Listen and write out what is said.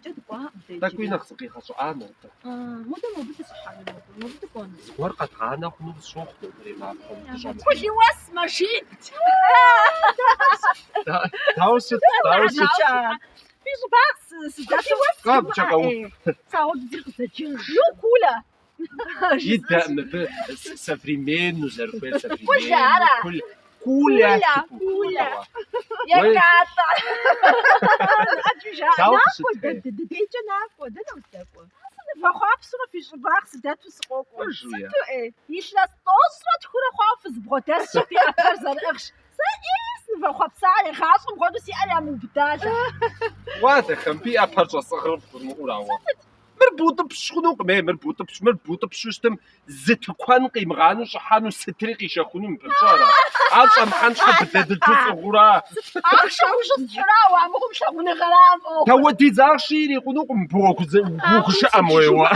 جد قام تكوين نقصقي خاصو أنا مدة ما بدي صحة ما بدي كون ورقة عنا خنوق سوق ما كل واس ماشي تاوست في باس سداتي واس قام تشاكو صاود زيق يو كولا يدا مب سفريمين وزربيل سفريمين وجارة. كولا يا كاتا تاوست ديجا ناكو ده لو تاكو فخابس في جباخ سداتو سقوكو وجويا يشلاس توصل تكون خافز بغوتاس في أبرزان أخش سايس فخابساني خاصم غدو سي أنا مبتاجة واضح خم في أبرج صخر في المقولة مربوطة بشخنوق ما مربوطة بشوشتم زت كوان قيم غانو شحانو ستريقي شخونو بشارة عالصا محانش حبت الجزء غورا أخشى وش الشراوة مهم شغوني غرام تودي زاشيري قنوق مبوك شأمويوا